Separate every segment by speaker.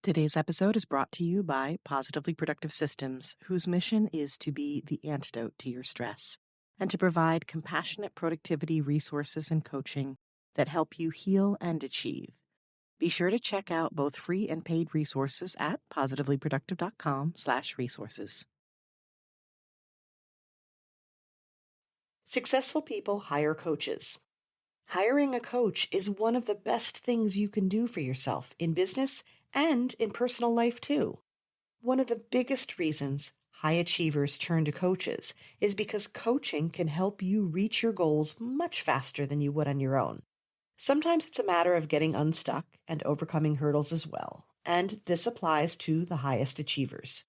Speaker 1: Today's episode is brought to you by Positively Productive Systems, whose mission is to be the antidote to your stress and to provide compassionate productivity resources and coaching that help you heal and achieve. Be sure to check out both free and paid resources at positivelyproductive.com/resources. Successful people hire coaches. Hiring a coach is one of the best things you can do for yourself in business and in personal life too. One of the biggest reasons high achievers turn to coaches is because coaching can help you reach your goals much faster than you would on your own. Sometimes it's a matter of getting unstuck and overcoming hurdles as well, and this applies to the highest achievers.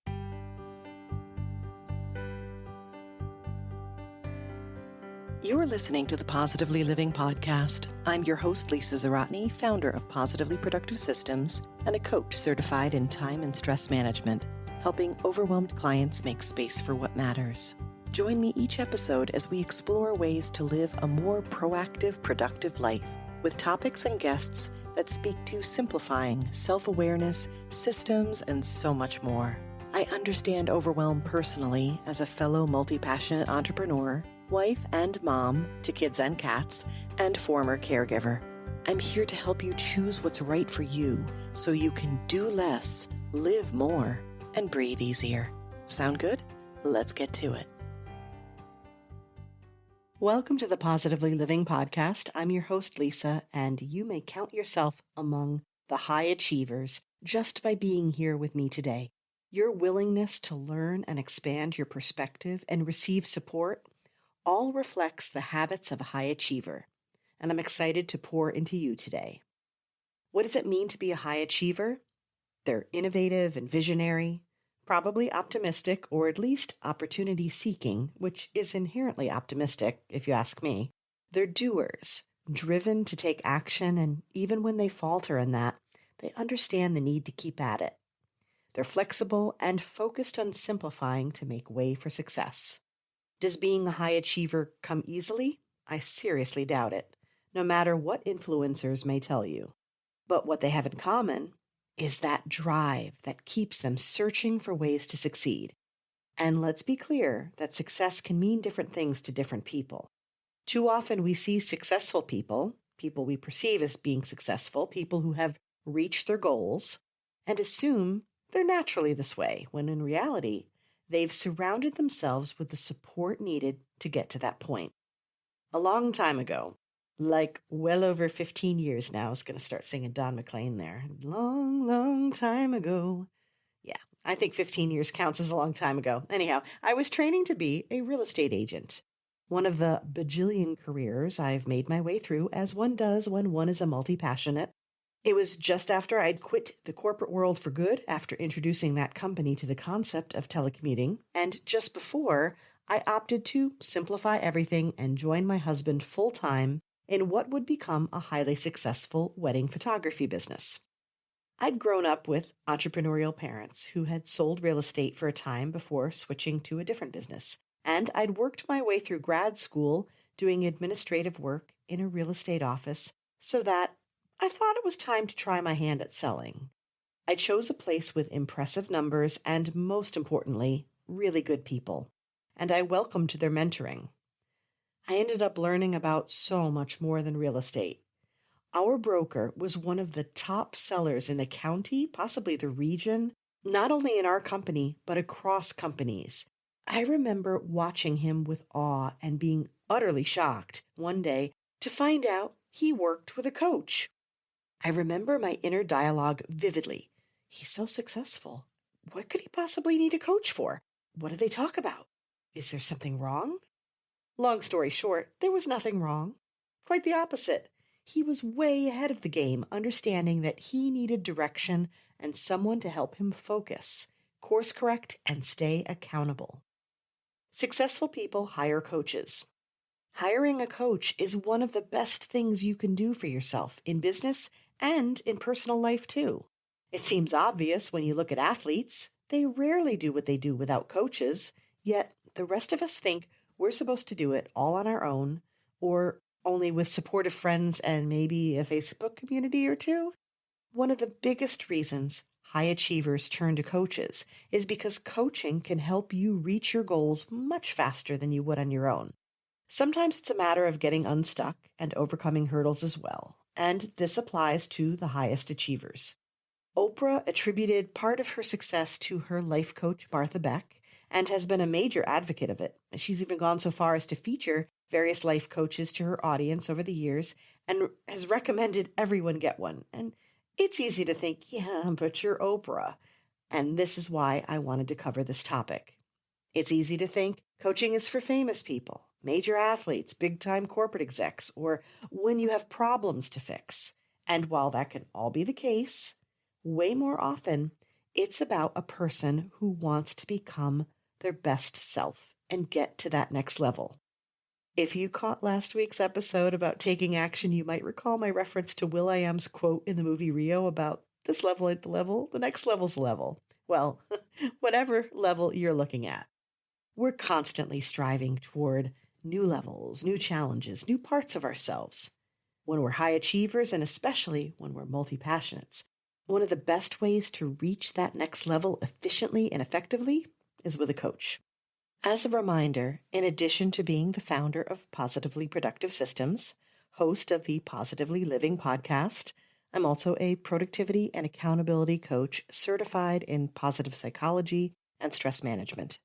Speaker 1: You're listening to the Positively Living Podcast. I'm your host, Lisa Zaratny, founder of Positively Productive Systems and a coach certified in time and stress management, helping overwhelmed clients make space for what matters. Join me each episode as we explore ways to live a more proactive, productive life with topics and guests that speak to simplifying self-awareness, systems, and so much more. I understand overwhelm personally as a fellow multi-passionate entrepreneur, wife and mom to kids and cats, and former caregiver. I'm here to help you choose what's right for you so you can do less, live more, and breathe easier. Sound good? Let's get to it. Welcome to the Positively Living Podcast. I'm your host, Lisa, and you may count yourself among the high achievers just by being here with me today. Your willingness to learn and expand your perspective and receive support all reflects the habits of a high achiever, and I'm excited to pour into you today. What does it mean to be a high achiever? They're innovative and visionary, probably optimistic, or at least opportunity-seeking, which is inherently optimistic, if you ask me. They're doers, driven to take action, and even when they falter in that, they understand the need to keep at it. They're flexible and focused on simplifying to make way for success. Does being a high achiever come easily? I seriously doubt it, no matter what influencers may tell you. But what they have in common is that drive that keeps them searching for ways to succeed. And let's be clear that success can mean different things to different people. Too often we see successful people we perceive as being successful, people who have reached their goals, and assume they're naturally this way, when in reality, they've surrounded themselves with the support needed to get to that point. A long time ago, like well over 15 years now, I was going to start singing Don McLean there. Long, long time ago. Yeah, I think 15 years counts as a long time ago. Anyhow, I was training to be a real estate agent. One of the bajillion careers I've made my way through, as one does when one is a multi-passionate. It was just after I'd quit the corporate world for good after introducing that company to the concept of telecommuting, and just before I opted to simplify everything and join my husband full-time in what would become a highly successful wedding photography business. I'd grown up with entrepreneurial parents who had sold real estate for a time before switching to a different business, and I'd worked my way through grad school doing administrative work in a real estate office so that I thought it was time to try my hand at selling. I chose a place with impressive numbers and, most importantly, really good people, and I welcomed their mentoring. I ended up learning about so much more than real estate. Our broker was one of the top sellers in the county, possibly the region, not only in our company, but across companies. I remember watching him with awe and being utterly shocked one day to find out he worked with a coach. I remember my inner dialogue vividly. He's so successful. What could he possibly need a coach for? What do they talk about? Is there something wrong? Long story short, there was nothing wrong. Quite the opposite. He was way ahead of the game, understanding that he needed direction and someone to help him focus, course correct, and stay accountable. Successful people hire coaches. Hiring a coach is one of the best things you can do for yourself in business and in personal life too. It seems obvious when you look at athletes. They rarely do what they do without coaches, yet the rest of us think we're supposed to do it all on our own, or only with supportive friends and maybe a Facebook community or two. One of the biggest reasons high achievers turn to coaches is because coaching can help you reach your goals much faster than you would on your own. Sometimes it's a matter of getting unstuck and overcoming hurdles as well, and this applies to the highest achievers. Oprah attributed part of her success to her life coach, Martha Beck, and has been a major advocate of it. She's even gone so far as to feature various life coaches to her audience over the years and has recommended everyone get one. And it's easy to think, yeah, but you're Oprah. And this is why I wanted to cover this topic. It's easy to think coaching is for famous people, major athletes, big time corporate execs, or when you have problems to fix. And while that can all be the case, way more often, it's about a person who wants to become their best self and get to that next level. If you caught last week's episode about taking action, you might recall my reference to will.i.am's quote in the movie Rio about this level ain't the level, the next level's the level. Well, whatever level you're looking at. We're constantly striving toward new levels, new challenges, new parts of ourselves. When we're high achievers, and especially when we're multi-passionates, one of the best ways to reach that next level efficiently and effectively is with a coach. As a reminder, in addition to being the founder of Positively Productive Systems, host of the Positively Living podcast, I'm also a productivity and accountability coach certified in positive psychology and stress management.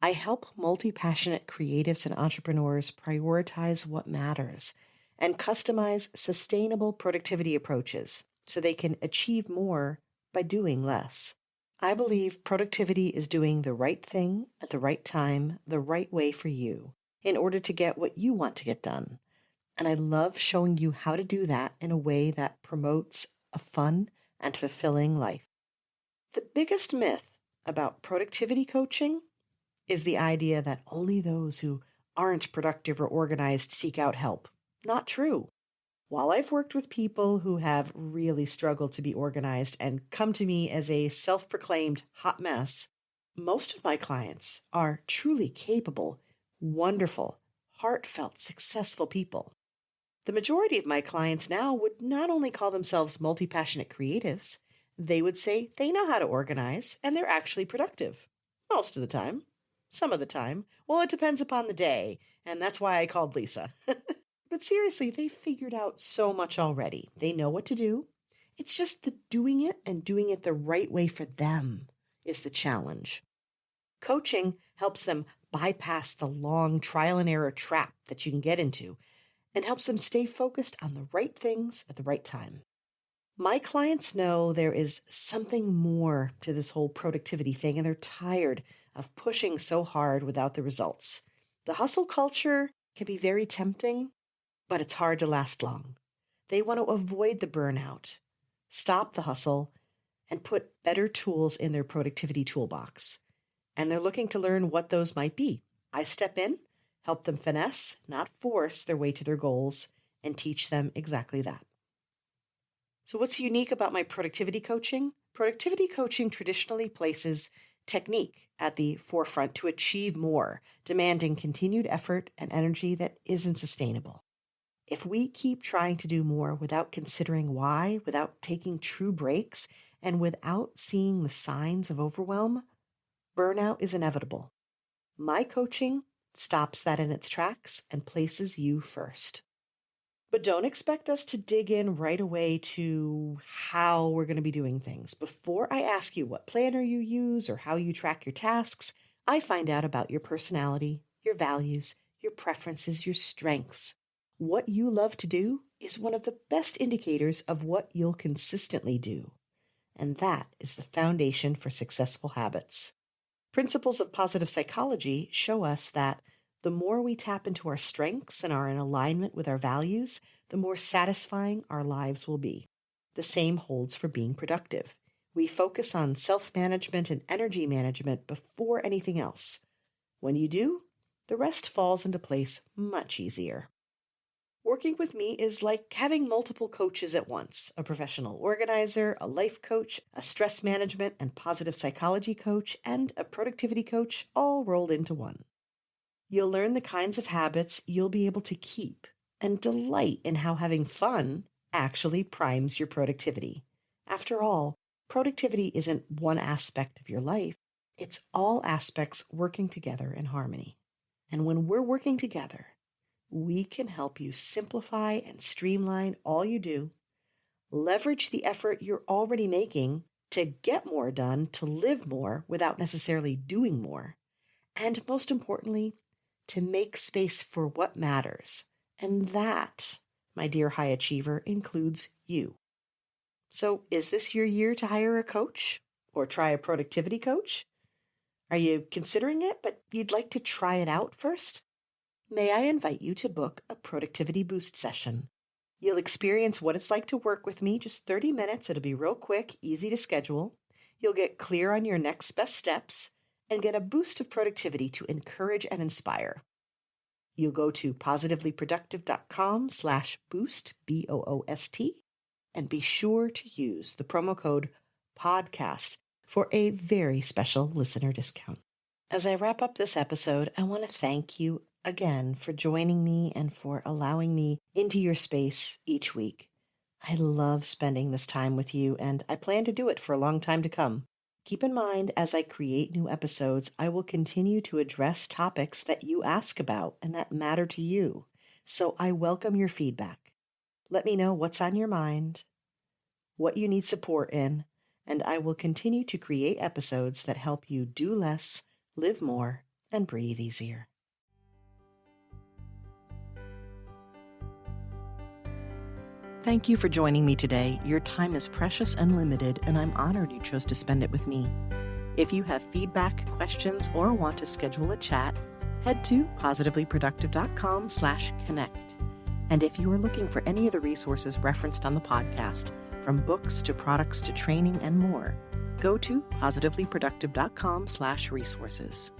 Speaker 1: I help multi-passionate creatives and entrepreneurs prioritize what matters and customize sustainable productivity approaches so they can achieve more by doing less. I believe productivity is doing the right thing at the right time, the right way for you, in order to get what you want to get done. And I love showing you how to do that in a way that promotes a fun and fulfilling life. The biggest myth about productivity coaching is the idea that only those who aren't productive or organized seek out help. Not true. While I've worked with people who have really struggled to be organized and come to me as a self-proclaimed hot mess, most of my clients are truly capable, wonderful, heartfelt, successful people. The majority of my clients now would not only call themselves multi-passionate creatives, they would say they know how to organize and they're actually productive. Most of the time. Some of the time. Well, it depends upon the day, and that's why I called Lisa. But seriously, they've figured out so much already. They know what to do. It's just the doing it and doing it the right way for them is the challenge. Coaching helps them bypass the long trial and error trap that you can get into and helps them stay focused on the right things at the right time. My clients know there is something more to this whole productivity thing, and they're tired of pushing so hard without the results. The hustle culture can be very tempting, but it's hard to last long. They want to avoid the burnout, stop the hustle, and put better tools in their productivity toolbox. And they're looking to learn what those might be. I step in, help them finesse, not force their way to their goals, and teach them exactly that. So what's unique about my productivity coaching? Productivity coaching traditionally places technique at the forefront to achieve more, demanding continued effort and energy that isn't sustainable. If we keep trying to do more without considering why, without taking true breaks, and without seeing the signs of overwhelm, burnout is inevitable. My coaching stops that in its tracks and places you first. But don't expect us to dig in right away to how we're going to be doing things. Before I ask you what planner you use or how you track your tasks, I find out about your personality, your values, your preferences, your strengths. What you love to do is one of the best indicators of what you'll consistently do. And that is the foundation for successful habits. Principles of positive psychology show us that the more we tap into our strengths and are in alignment with our values, the more satisfying our lives will be. The same holds for being productive. We focus on self-management and energy management before anything else. When you do, the rest falls into place much easier. Working with me is like having multiple coaches at once, a professional organizer, a life coach, a stress management and positive psychology coach, and a productivity coach all rolled into one. You'll learn the kinds of habits you'll be able to keep and delight in how having fun actually primes your productivity. After all, productivity isn't one aspect of your life. It's all aspects working together in harmony. And when we're working together, we can help you simplify and streamline all you do, leverage the effort you're already making to get more done, to live more without necessarily doing more, and most importantly, to make space for what matters. And that, my dear high achiever, includes you. So is this your year to hire a coach or try a productivity coach? Are you considering it, but you'd like to try it out first? May I invite you to book a productivity boost session? You'll experience what it's like to work with me, just 30 minutes. It'll be real quick, easy to schedule. You'll get clear on your next best steps and get a boost of productivity to encourage and inspire. You'll go to positivelyproductive.com/boost, BOOST, and be sure to use the promo code PODCAST for a very special listener discount. As I wrap up this episode, I want to thank you again for joining me and for allowing me into your space each week. I love spending this time with you, and I plan to do it for a long time to come. Keep in mind, as I create new episodes, I will continue to address topics that you ask about and that matter to you. So I welcome your feedback. Let me know what's on your mind, what you need support in, and I will continue to create episodes that help you do less, live more, and breathe easier. Thank you for joining me today. Your time is precious and limited, and I'm honored you chose to spend it with me. If you have feedback, questions, or want to schedule a chat, head to positivelyproductive.com/connect. And if you are looking for any of the resources referenced on the podcast, from books to products to training and more, go to positivelyproductive.com/resources.